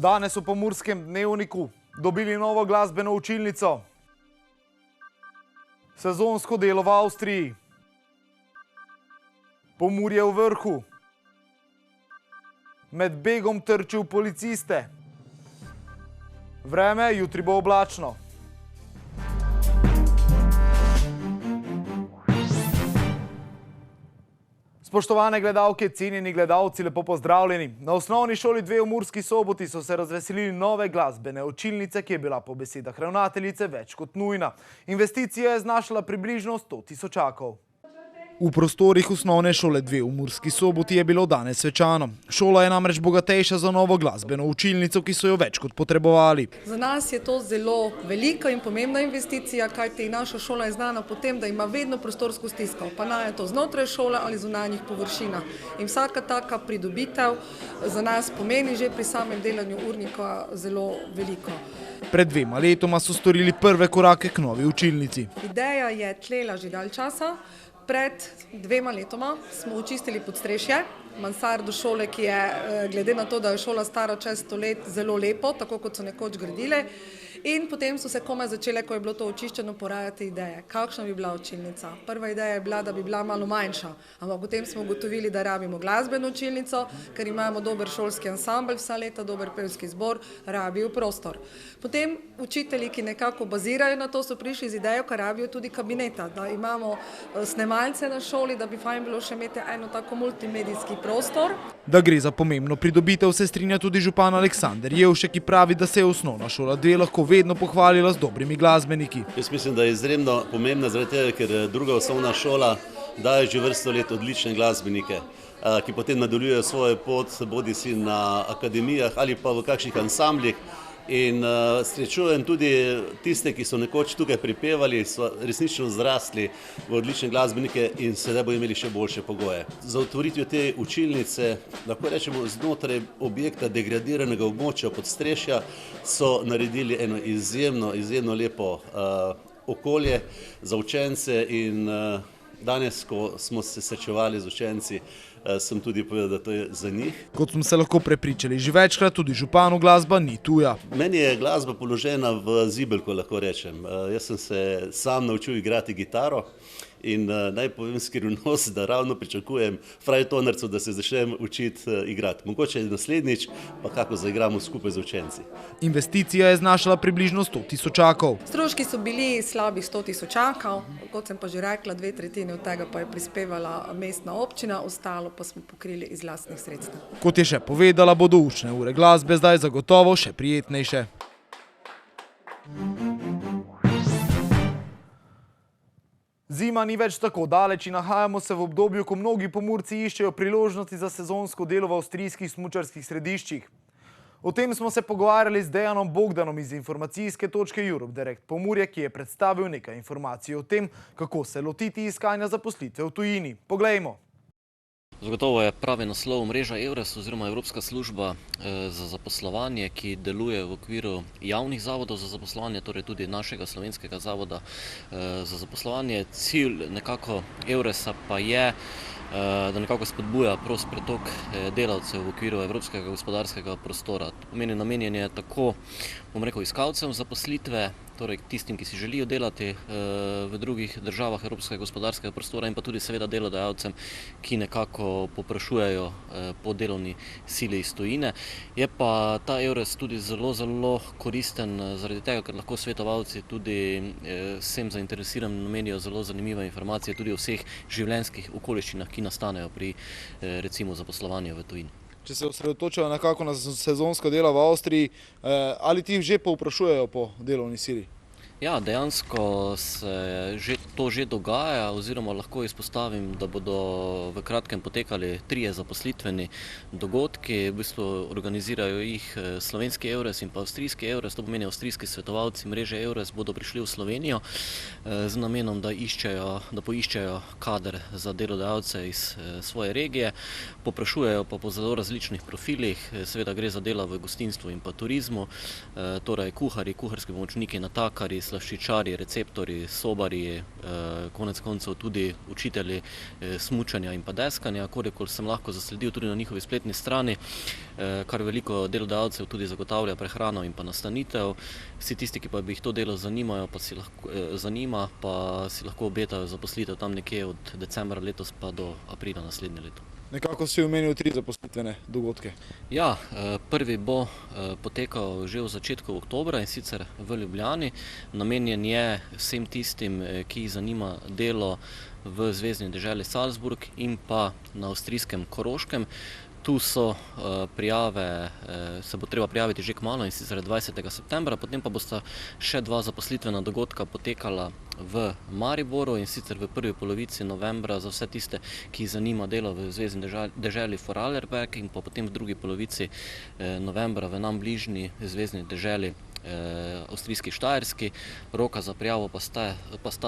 Danes v Pomurskem dnevniku dobili novo glasbeno učilnico. Sezonsko delo v Avstriji. Pomurje v vrhu. Med begom trčil policiste. Vreme, jutri bo oblačno. Spoštovane gledalke, cenjeni gledalci, lepo pozdravljeni. Na osnovni šoli 2 v Murski Soboti so se razveselili nove glasbene učilnice, ki je bila po besedah ravnateljice več kot nujna. Investicija je znašala približno 100 tisočakov. V prostorih osnovne šole 2 v Murski Soboti je bilo danes svečano. Šola je namreč bogatejša za novo glasbeno učilnico, ki so jo več kot potrebovali. Za nas je to zelo velika in pomembna investicija, kajti naša šola je znana po tem, da ima vedno prostorsko stisko, pa naj je to znotraj šole ali zunanjih površinah. In vsaka taka pridobitev za nas pomeni že pri samem delanju urnika zelo veliko. Pred 2 letoma so storili prve korake k novi učilnici. Ideja je tlela že dalj časa. Pred 2 letoma smo očistili podstrešje, mansardo šole, ki je, glede na to, da je šola stara čez 100 let, zelo lepo, tako kot so nekoč gradile. In potem so se komaj začele, ko je bilo to očiščeno, porajati ideje. Kakšna bi bila učilnica? Prva ideja je bila, da bi bila malo manjša, ampak potem smo ugotovili, da rabimo glasbeno učilnico, ker imamo dober šolski ansambl vsa leta, dober pevski zbor, rabijo prostor. Potem učitelji, ki nekako bazirajo na to, so prišli z idejo, kar rabijo tudi kabineta, da imamo snemalce na šoli, da bi fajn bilo še imeti eno tako multimedijski prostor. Da gre za pomembno pridobitev, se strinja tudi župan Aleksander Jevšek, ki pravi, da se je osnovna šola 2 lahko vedno pohvalila z dobrimi glasbeniki. Jaz mislim, da je izredno pomembna zaradi tega, ker druga osnovna šola daje že vrsto let odlične glasbenike, ki potem nadaljujejo svojo pot, bodisi na akademijah ali pa v kakšnih ansamblih. In srečujem tudi tiste, ki so nekoč tukaj pripevali, so resnično zrasli v odlične glasbenike in sedaj bodo imeli še boljše pogoje. Za otvoritvijo te učilnice, lahko rečemo, znotraj objekta degradiranega območja podstrešja so naredili eno izjemno lepo okolje za učence in danes, ko smo se srečevali z učenci, sem tudi povedal, da to je za njih. Kot smo se lahko prepričali že večkrat, tudi županu glasba ni tuja. Meni je glasba položena v zibelko, lahko rečem. Jaz sem se sam naučil igrati gitaro in naj povem skrivnost, da ravno pričakujem frajtonarcu, da se začnem učiti igrati. Mogoče naslednjič pa kako zaigramo skupaj z učenci. Investicija je znašala približno 100 tisočakov. Stroški so bili slabih 100 tisočakov, kot sem pa že rekla, 2/3 od tega pa je prispevala mestna občina, ostalo pa smo pokrili iz lastnih sredstev. Kot je še povedala, bodo učne ure glasbe zdaj zagotovo še prijetnejše. Zima ni več tako daleč in nahajamo se v obdobju, ko mnogi Pomurci iščejo priložnosti za sezonsko delo v avstrijskih smučarskih središčih. O tem smo se pogovarjali z Dejanom Bogdanom iz informacijske točke Europe Direct Pomurje, ki je predstavil nekaj informacij o tem, kako se lotiti iskanja zaposlitve v tujini. Poglejmo. Zagotovo je pravi naslov mreža EURES oziroma Evropska služba za zaposlovanje, ki deluje v okviru javnih zavodov za zaposlovanje, torej tudi našega slovenskega zavoda za zaposlovanje. Cilj nekako EURES-a pa je, da nekako spodbuja prost pretok delavcev v okviru evropskega gospodarskega prostora. To pomeni, namenjen je tako, bom rekel, iskalcem zaposlitve, torej tistim, ki si želijo delati v drugih državah evropskega gospodarskega prostora in pa tudi seveda delodajalcem, ki nekako povprašujejo po delovni sili iz tujine. Je pa ta EURES tudi zelo koristen zaradi tega, ker lahko svetovalci tudi vsem zainteresiranim namenijo zelo zanimive informacije tudi o vseh življenjskih okoliščinah, ki nastanejo pri recimo zaposlovanju v tujini. Če se osredotočajo nekako na sezonsko delo v Avstriji, ali ti že povprašujejo po delovni sili? Ja, dejansko se to že dogaja, oziroma lahko izpostavim, da bodo v kratkem potekali 3 zaposlitveni dogodki. V bistvu organizirajo jih slovenski EURES in pa avstrijski EURES, to pomeni avstrijski svetovalci mreže EURES bodo prišli v Slovenijo z namenom, da poiščejo kader za delodajalce iz svoje regije. Poprašujejo pa po zelo različnih profilih, seveda gre za dela v gostinstvu in pa turizmu, torej kuharji, kuharski pomočniki, natakari, slaščičarji, receptorji, sobarji, konec koncev tudi učitelji smučanja in pa deskanja, kolikor sem lahko zasledil tudi na njihovi spletni strani, kar veliko delodajalcev tudi zagotavlja prehrano in pa nastanitev. Vsi tisti, ki pa bi jih to delo zanima, pa si lahko obetajo zaposlitev tam nekje od decembra letos pa do aprila naslednje leto. Nekako si omenil 3 zaposlitvene dogodke. Ja, prvi bo potekal že v začetku oktobra in sicer v Ljubljani. Namenjen je vsem tistim, ki jih zanima delo v zvezni deželi Salzburg in pa na avstrijskem Koroškem. Tu so prijave, se bo treba prijaviti že kmalu in sicer 20. septembra, potem pa bosta še 2 zaposlitvena dogodka potekala v Mariboru in sicer v prvi polovici novembra za vse tiste, ki jih zanima delo v zvezni deželi Vorarlberg in pa potem v drugi polovici novembra v nam bližnji zvezni deželi avstrijski Štajerski. Roka za prijavo pa sta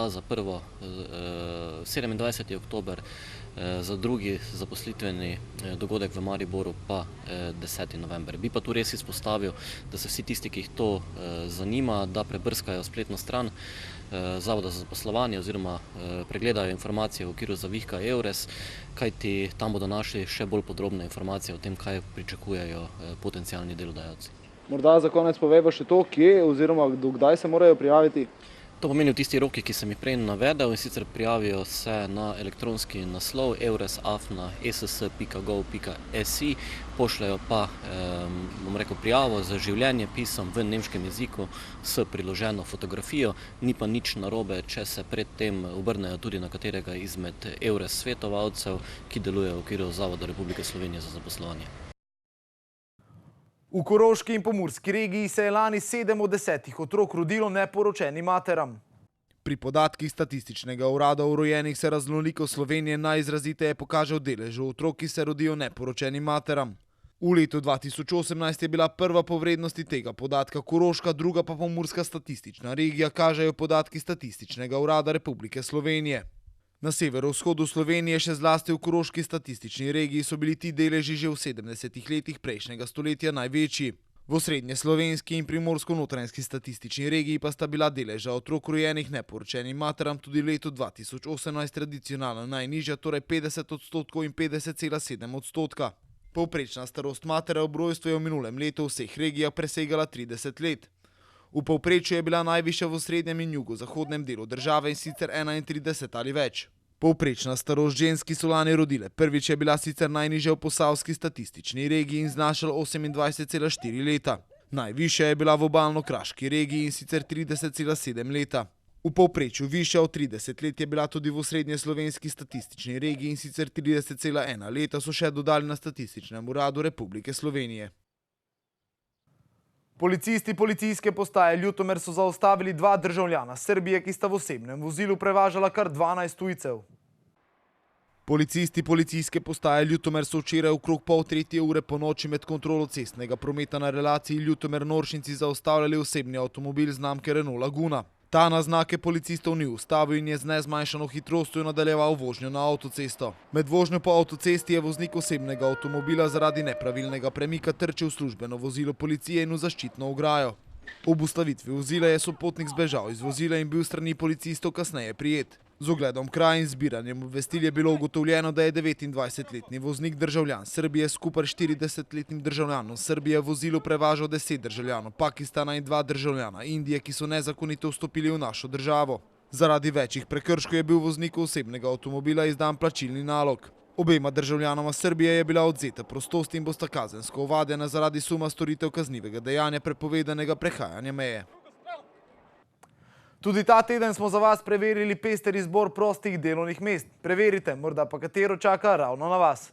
za prvo 27. oktober, za drugi zaposlitveni dogodek v Mariboru pa 10. november. Bi pa tu res izpostavil, da se vsi tisti, ki jih to zanima, da prebrskajo spletno stran Zavoda za zaposlovanje oziroma pregledajo informacije v okviru zavihka EURES, kajti tam bodo našli še bolj podrobne informacije o tem, kaj pričakujejo potencialni delodajalci. Morda za konec poveva še to, kje oziroma do kdaj se morajo prijaviti? To pomeni v tisti roki, ki sem jih prej navedel, in sicer prijavijo se na elektronski naslov eures@ess.gov.si, pošljajo pa prijavo z življenjepisom v nemškem jeziku s priloženo fotografijo. Ni pa nič narobe, če se predtem obrnejo tudi na katerega izmed EURES svetovalcev, ki deluje v okviru Zavoda Republike Slovenije za zaposlovanje. V Koroški in Pomurski regiji se je lani 7 od 10 otrok rodilo neporočenim materam. Pri podatkih Statističnega urada o rojenih se raznolikost Slovenije najizraziteje pokaže v deležu otrok, ki se rodijo neporočenim materam. V letu 2018 je bila prva po vrednosti tega podatka Koroška, druga pa Pomurska statistična regija, kažejo podatki Statističnega urada Republike Slovenije. Na severovzhodu Slovenije, še zlasti v Koroški statistični regiji, so bili ti deleži že v 70 letih prejšnjega stoletja največji. V osrednjeslovenski in primorsko-notranjski statistični regiji pa sta bila deleža otrok rojenih neporočenim materam tudi leto 2018 tradicionalno najnižja, torej 50% in 50,7%. Povprečna starost matere ob rojstvu je v minulem letu v vseh regijah presegala 30 let. V povprečju je bila najvišja v srednjem in jugozahodnem delu države, in sicer 31 ali več. Povprečna starost žensk, ki so lani rodile prvič, je bila sicer najnižja v posavski statistični regiji in znašala 28,4 leta. Najvišja je bila v obalno-kraški regiji in sicer 30,7 leta. V povprečju višja od 30 let je bila tudi v osrednjeslovenski statistični regiji in sicer 30,1 leta, so še dodali na Statističnem uradu Republike Slovenije. Policisti policijske postaje Ljutomer so zaustavili 2 državljana Srbije, ki sta v osebnem vozilu prevažala kar 12 tujcev. Policisti policijske postaje Ljutomer so včeraj okrog 2:30 ure po noči med kontrolo cestnega prometa na relaciji Ljutomer-Noršinci zaustavljali osebni avtomobil znamke Renault Laguna. Ta na znake policistov ni ustavil in je z nezmanjšano hitrostjo nadaljeval vožnjo na avtocesto. Med vožnjo po avtocesti je voznik osebnega avtomobila zaradi nepravilnega premika trčil v službeno vozilo policije in v zaščitno ograjo. Ob ustavitvi vozila je sopotnik zbežal iz vozila in bil s strani policistov kasneje prijet. Z ogledom kraja in zbiranjem obvestil je bilo ugotovljeno, da je 29-letni voznik državljan Srbije skupaj 40-letnim državljanom Srbije v vozilu prevažal 10 državljanov Pakistana in 2 državljana Indije, ki so nezakonito vstopili v našo državo. Zaradi večjih prekrškov je bil vozniku osebnega avtomobila izdan plačilni nalog. Obema državljanoma Srbije je bila odvzeta prostost in bosta kazensko ovadena zaradi suma storitev kaznivega dejanja prepovedanega prehajanja meje. Tudi ta teden smo za vas preverili pester izbor prostih delovnih mest. Preverite, morda pa katero čaka ravno na vas.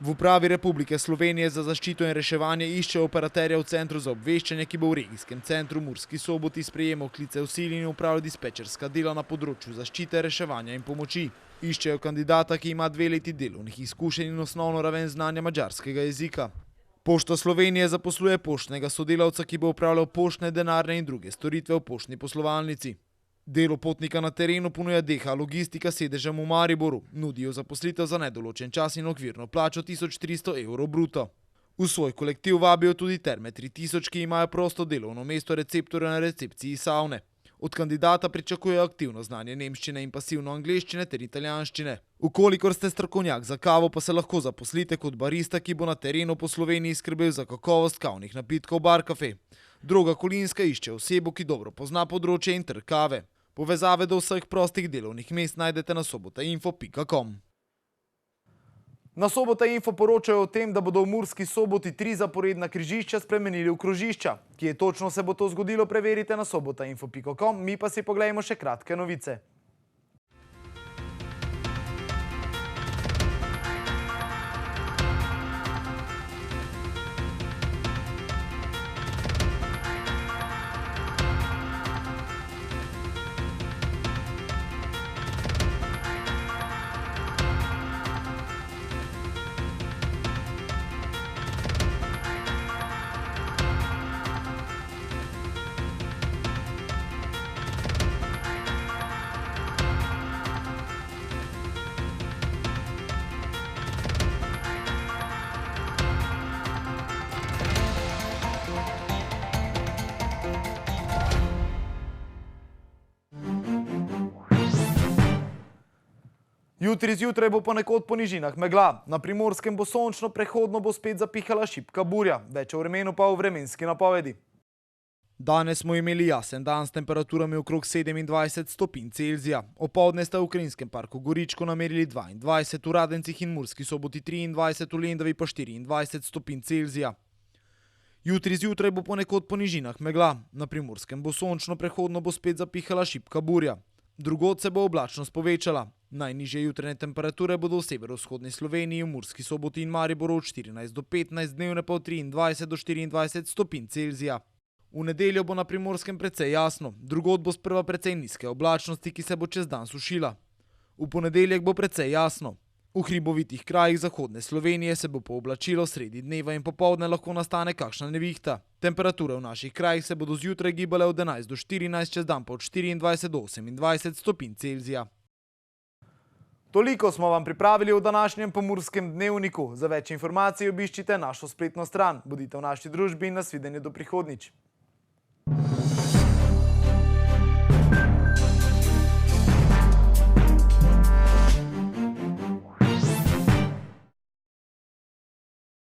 V Upravi Republike Slovenije za zaščito in reševanje išče operaterja v centru za obveščanje, ki bo v regijskem centru Murski Soboti sprejemal klice v sili in upravljal dispečerska dela na področju zaščite, reševanja in pomoči. Iščejo kandidata, ki ima 2 leti delovnih izkušenj in osnovno raven znanja madžarskega jezika. Pošta Slovenije zaposluje poštnega sodelavca, ki bo upravljal poštne, denarne in druge storitve v poštni poslovalnici. Delo potnika na terenu ponuja DH Logistika s sedežem v Mariboru. Nudijo zaposlitev za nedoločen čas in okvirno plačo 1300 evrov bruto. V svoj kolektiv vabijo tudi Terme 3000, ki imajo prosto delovno mesto receptorja na recepciji savne. Od kandidata pričakujejo aktivno znanje nemščine in pasivno angleščine ter italijanščine. Ukolikor ste strokovnjak za kavo, pa se lahko zaposlite kot barista, ki bo na terenu po Sloveniji skrbel za kakovost kavnih napitkov Bar Cafe. Droga Kolinska išče osebo, ki dobro pozna področje in trg kave. Povezave do vseh prostih delovnih mest najdete na sobotainfo.com. Na Sobota.info poročajo o tem, da bodo v Murski Soboti 3 zaporedna križišča spremenili v krožišča. Kje točno se bo to zgodilo, preverite na sobotainfo.com, mi pa si poglejmo še kratke novice. Jutri zjutraj bo ponekod po nižinah megla. Na Primorskem bo sončno, prehodno bo spet zapihala šibka burja. Več o vremenu pa v vremenski napovedi. Danes smo imeli jasen dan s temperaturami okrog 27 stopinj Celzija. Opoldne sta v Ukrajinskem parku Goričko namerili 22, v Radencih in Murski Soboti 23, v Lendavi pa 24 stopinj Celzija. Jutri zjutraj bo ponekod po nižinah megla. Na Primorskem bo sončno, prehodno bo spet zapihala šibka burja. Drugod se bo oblačnost povečala. Najnižje jutranje temperature bodo v severovzhodni Sloveniji, v Murski Soboti in Mariboru od 14 do 15, dnevne pa od 23 do 24 stopinj Celzija. V nedeljo bo na Primorskem precej jasno, drugod bo sprva precej nizke oblačnosti, ki se bo čez dan sušila. V ponedeljek bo precej jasno. V hribovitih krajih zahodne Slovenije se bo pooblačilo, sredi dneva in popoldne lahko nastane kakšna nevihta. Temperature v naših krajih se bodo zjutraj gibale od 11 do 14, čez dan pa od 24 do 28 stopinj Celzija. Toliko smo vam pripravili v današnjem Pomurskem dnevniku. Za več informacij obiščite našo spletno stran. Bodite v naši družbi in nasvidenje do prihodnjič.